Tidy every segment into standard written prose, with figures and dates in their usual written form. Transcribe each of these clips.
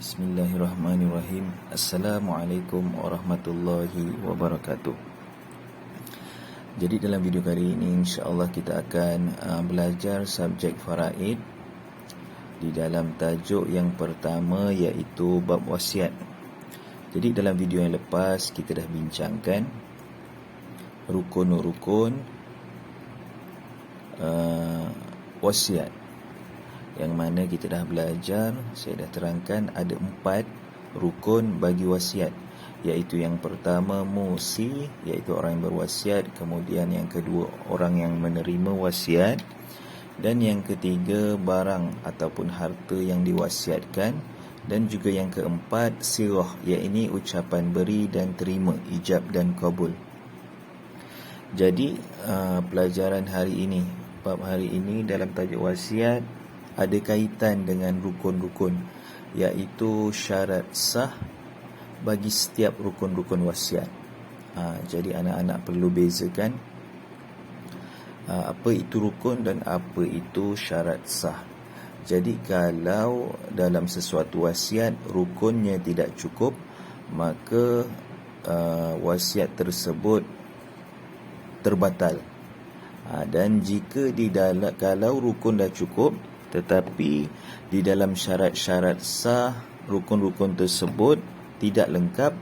Bismillahirrahmanirrahim. Assalamualaikum warahmatullahi wabarakatuh. Jadi dalam video kali ini insya-Allah kita akan belajar subjek faraid di dalam tajuk yang pertama, iaitu bab wasiat. Jadi dalam video yang lepas kita dah bincangkan rukun-rukun wasiat, yang mana kita dah belajar, saya dah terangkan ada 4 rukun bagi wasiat, iaitu yang pertama musi, iaitu orang yang berwasiat, kemudian yang kedua orang yang menerima wasiat, dan yang ketiga barang ataupun harta yang diwasiatkan, dan juga yang keempat sirah, iaitu ucapan beri dan terima, ijab dan kabul. Jadi pelajaran hari ini, bab hari ini dalam tajuk wasiat ada kaitan dengan rukun-rukun, iaitu syarat sah bagi setiap rukun-rukun wasiat. Jadi anak-anak perlu bezakan apa itu rukun dan apa itu syarat sah. Jadi kalau dalam sesuatu wasiat rukunnya tidak cukup, maka wasiat tersebut terbatal. Dan jika kalau rukun dah cukup tetapi di dalam syarat-syarat sah rukun-rukun tersebut tidak lengkap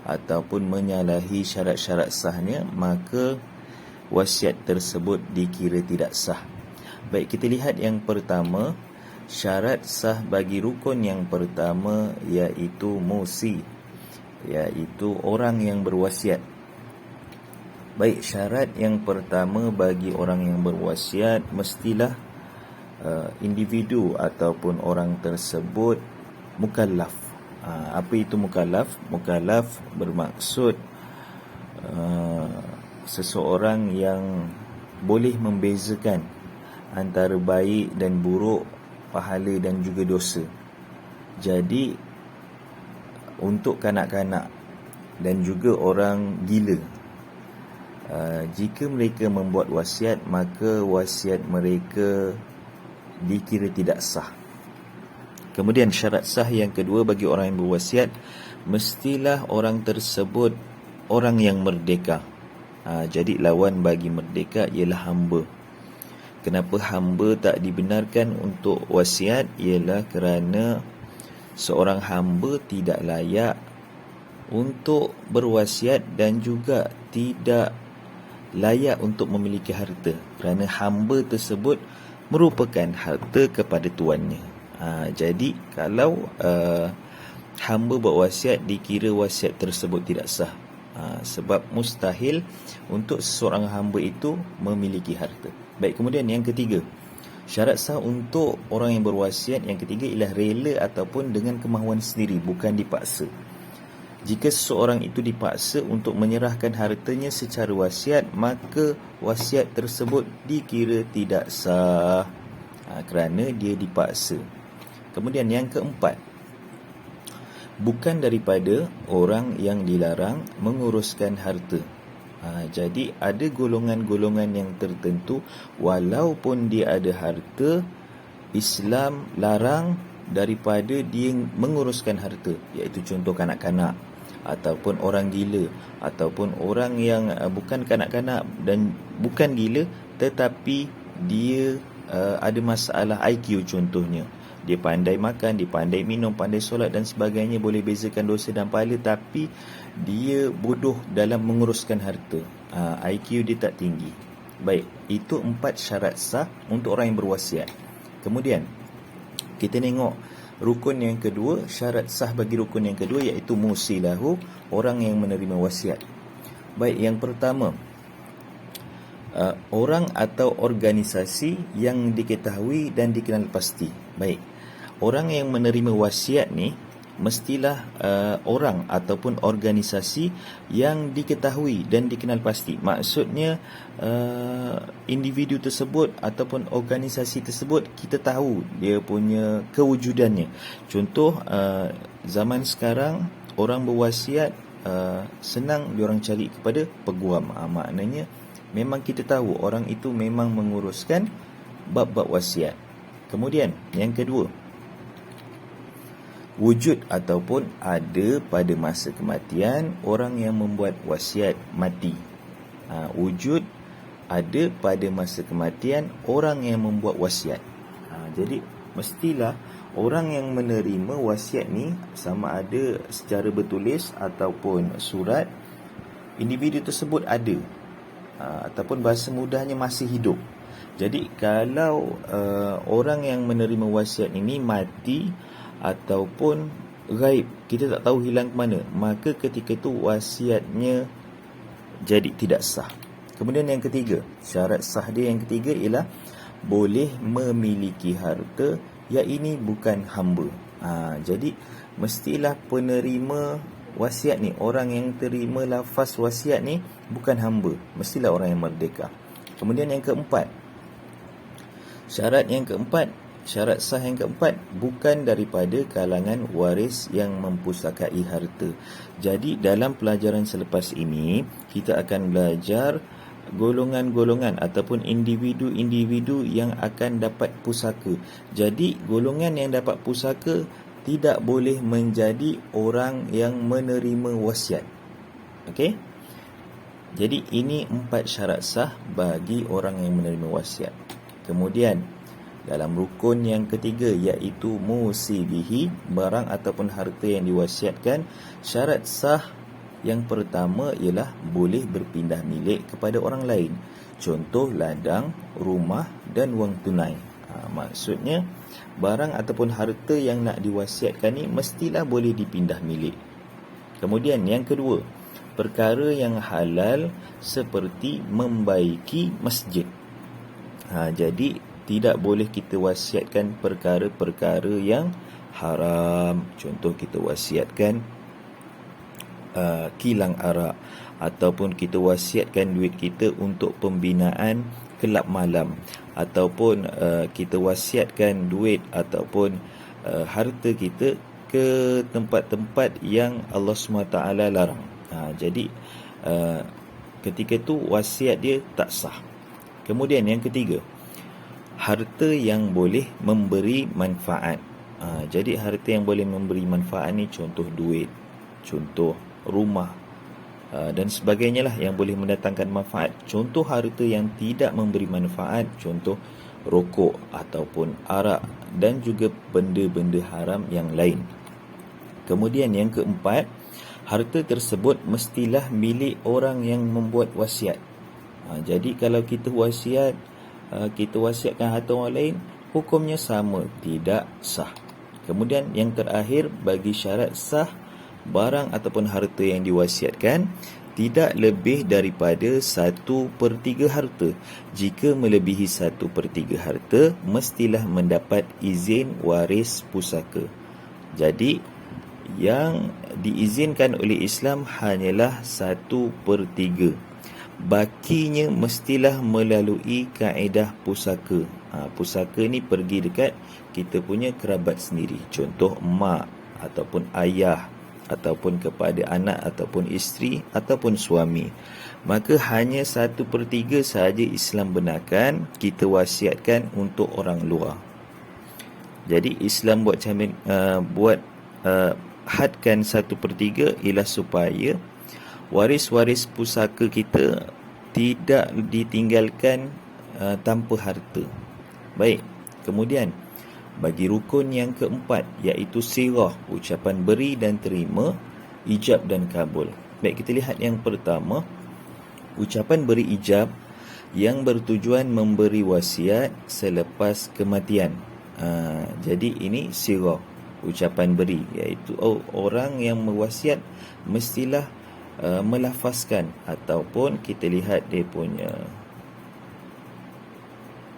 ataupun menyalahi syarat-syarat sahnya, maka wasiat tersebut dikira tidak sah. Baik, kita lihat yang pertama, syarat sah bagi rukun yang pertama iaitu musi, iaitu orang yang berwasiat. Baik, syarat yang pertama bagi orang yang berwasiat mestilah individu ataupun orang tersebut mukallaf. Apa itu mukallaf? Mukallaf bermaksud seseorang yang boleh membezakan antara baik dan buruk, pahala dan juga dosa. Jadi untuk kanak-kanak dan juga orang gila, jika mereka membuat wasiat, maka wasiat mereka dikira tidak sah. Kemudian syarat sah yang kedua bagi orang yang berwasiat, mestilah orang tersebut orang yang merdeka. Jadi lawan bagi merdeka ialah hamba. Kenapa hamba tak dibenarkan untuk wasiat? Ialah kerana seorang hamba tidak layak untuk berwasiat dan juga tidak layak untuk memiliki harta, kerana hamba tersebut merupakan harta kepada tuannya. Jadi kalau hamba buat wasiat, dikira wasiat tersebut tidak sah, sebab mustahil untuk seorang hamba itu memiliki harta. Baik, kemudian yang ketiga, syarat sah untuk orang yang berwasiat yang ketiga ialah rela ataupun dengan kemahuan sendiri, bukan dipaksa. Jika seseorang itu dipaksa untuk menyerahkan hartanya secara wasiat, maka wasiat tersebut dikira tidak sah, kerana dia dipaksa. Kemudian yang keempat, bukan daripada orang yang dilarang menguruskan harta. Jadi ada golongan-golongan yang tertentu, walaupun dia ada harta, Islam larang daripada dia menguruskan harta, iaitu contoh kanak-kanak, ataupun orang gila, ataupun orang yang bukan kanak-kanak dan bukan gila tetapi dia ada masalah IQ contohnya. Dia pandai makan, dia pandai minum, pandai solat dan sebagainya, boleh bezakan dosa dan pahala, tapi dia bodoh dalam menguruskan harta. IQ dia tak tinggi. Baik, itu 4 syarat sah untuk orang yang berwasiat. Kemudian kita tengok rukun yang kedua, syarat sah bagi rukun yang kedua iaitu musilahu, orang yang menerima wasiat. Baik, yang pertama, orang atau organisasi yang diketahui dan dikenal pasti. Baik, orang yang menerima wasiat ni mestilah orang ataupun organisasi yang diketahui dan dikenal pasti. Maksudnya individu tersebut ataupun organisasi tersebut kita tahu dia punya kewujudannya. Contoh, zaman sekarang orang berwasiat senang diorang cari kepada peguam. Maknanya memang kita tahu orang itu memang menguruskan bab-bab wasiat. Kemudian yang kedua, wujud ataupun ada pada masa kematian orang yang membuat wasiat mati. Wujud ada pada masa kematian orang yang membuat wasiat. Jadi mestilah orang yang menerima wasiat ni, sama ada secara bertulis ataupun surat, individu tersebut ada, ataupun bahasa mudahnya masih hidup. Jadi kalau orang yang menerima wasiat ini mati ataupun gaib, kita tak tahu hilang ke mana, maka ketika itu wasiatnya jadi tidak sah. Kemudian yang ketiga, syarat sah dia yang ketiga ialah boleh memiliki harta yang ini bukan hamba. Jadi mestilah penerima wasiat ni, orang yang terima lafaz wasiat ni bukan hamba, mestilah orang yang merdeka. Kemudian yang keempat, syarat sah yang keempat, bukan daripada kalangan waris yang mempusakai harta. Jadi dalam pelajaran selepas ini kita akan belajar golongan-golongan ataupun individu-individu yang akan dapat pusaka. Jadi golongan yang dapat pusaka tidak boleh menjadi orang yang menerima wasiat. Okey? Jadi ini 4 syarat sah bagi orang yang menerima wasiat. Kemudian dalam rukun yang ketiga, iaitu musibihi, barang ataupun harta yang diwasiatkan, syarat sah yang pertama ialah boleh berpindah milik kepada orang lain. Contoh ladang, rumah dan wang tunai. Maksudnya barang ataupun harta yang nak diwasiatkan ni mestilah boleh dipindah milik. Kemudian yang kedua, perkara yang halal seperti membaiki masjid. Jadi tidak boleh kita wasiatkan perkara-perkara yang haram. Contoh kita wasiatkan kilang arak, ataupun kita wasiatkan duit kita untuk pembinaan kelab malam, ataupun kita wasiatkan duit ataupun harta kita ke tempat-tempat yang Allah SWT larang. Jadi ketika itu wasiat dia tak sah. Kemudian yang ketiga, harta yang boleh memberi manfaat. Jadi harta yang boleh memberi manfaat ni contoh duit, contoh rumah, dan sebagainya lah yang boleh mendatangkan manfaat. Contoh harta yang tidak memberi manfaat, contoh rokok ataupun arak dan juga benda-benda haram yang lain. Kemudian yang keempat, harta tersebut mestilah milik orang yang membuat wasiat. Jadi kalau kita wasiatkan harta orang lain, hukumnya sama, tidak sah. Kemudian yang terakhir bagi syarat sah, barang ataupun harta yang diwasiatkan tidak lebih daripada 1/3 harta. Jika melebihi 1/3 harta, mestilah mendapat izin waris pusaka. Jadi yang diizinkan oleh Islam hanyalah 1/3. Bakinya mestilah melalui kaedah pusaka. Pusaka ni pergi dekat kita punya kerabat sendiri, contoh mak ataupun ayah, ataupun kepada anak ataupun isteri ataupun suami. Maka hanya 1/3 sahaja Islam benarkan kita wasiatkan untuk orang luar. Jadi Islam hadkan 1/3 ialah supaya waris-waris pusaka kita tidak ditinggalkan tanpa harta. Baik, kemudian bagi rukun yang keempat, iaitu sirah, ucapan beri dan terima, ijab dan kabul. Baik, kita lihat yang pertama, ucapan beri ijab yang bertujuan memberi wasiat selepas kematian. Jadi ini sirah, ucapan beri, iaitu orang yang mewasiat mestilah melafazkan, ataupun kita lihat dia punya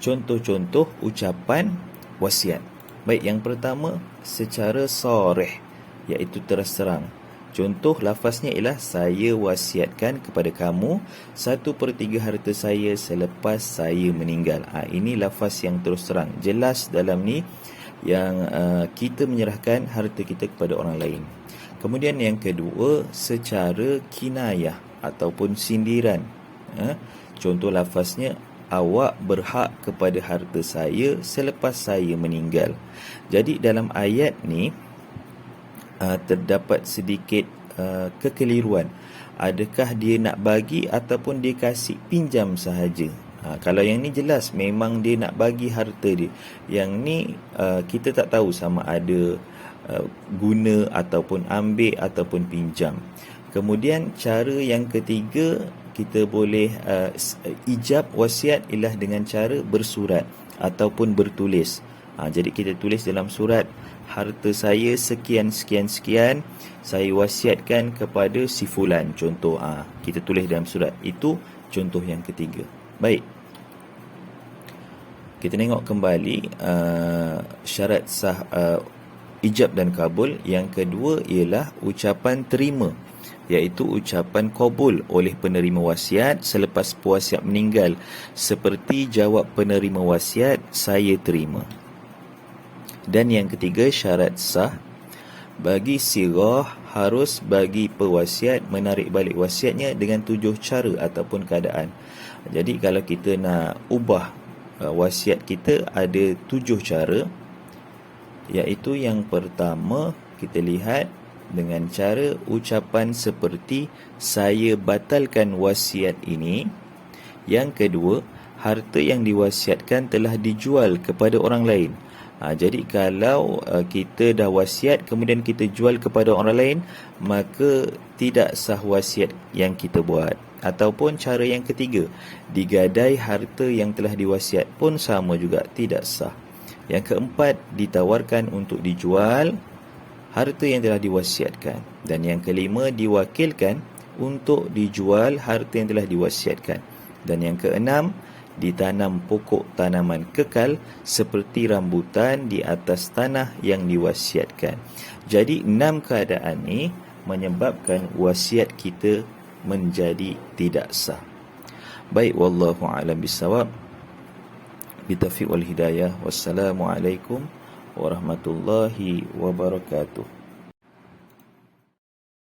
contoh-contoh ucapan wasiat. Baik, yang pertama secara sarih, iaitu terus terang. Contoh lafaznya ialah, saya wasiatkan kepada kamu 1/3 harta saya selepas saya meninggal. Ini lafaz yang terus terang, jelas dalam ni yang kita menyerahkan harta kita kepada orang lain. Kemudian yang kedua, secara kinayah ataupun sindiran. Contoh lafaznya, awak berhak kepada harta saya selepas saya meninggal. Jadi dalam ayat ni terdapat sedikit kekeliruan. Adakah dia nak bagi ataupun dia kasih pinjam sahaja? Kalau yang ni jelas memang dia nak bagi harta dia. Yang ni kita tak tahu sama ada guna ataupun ambil ataupun pinjam. Kemudian cara yang ketiga, kita boleh ijab wasiat ialah dengan cara bersurat ataupun bertulis. Jadi kita tulis dalam surat, harta saya sekian sekian sekian, saya wasiatkan kepada si fulan, contoh. Kita tulis dalam surat. Itu contoh yang ketiga. Baik, kita tengok kembali syarat sah ijab dan kabul. Yang kedua ialah ucapan terima, iaitu ucapan qabul oleh penerima wasiat selepas pewasiat meninggal, seperti jawab penerima wasiat, saya terima. Dan yang ketiga, syarat sah bagi sirah, harus bagi pewasiat menarik balik wasiatnya dengan 7 cara ataupun keadaan. Jadi kalau kita nak ubah wasiat kita, ada 7 cara, iaitu yang pertama, kita lihat dengan cara ucapan seperti saya batalkan wasiat ini. Yang kedua, harta yang diwasiatkan telah dijual kepada orang lain. Jadi kalau kita dah wasiat kemudian kita jual kepada orang lain, maka tidak sah wasiat yang kita buat. Ataupun cara yang ketiga, digadai harta yang telah diwasiat, pun sama juga, tidak sah. Yang keempat, ditawarkan untuk dijual harta yang telah diwasiatkan. Dan yang kelima, diwakilkan untuk dijual harta yang telah diwasiatkan. Dan yang keenam, ditanam pokok tanaman kekal seperti rambutan di atas tanah yang diwasiatkan. Jadi 6 keadaan ni menyebabkan wasiat kita menjadi tidak sah. Baik, wallahu a'lam bissawab. Bitaufiq wal hidayah. Wassalamualaikum warahmatullahi wabarakatuh.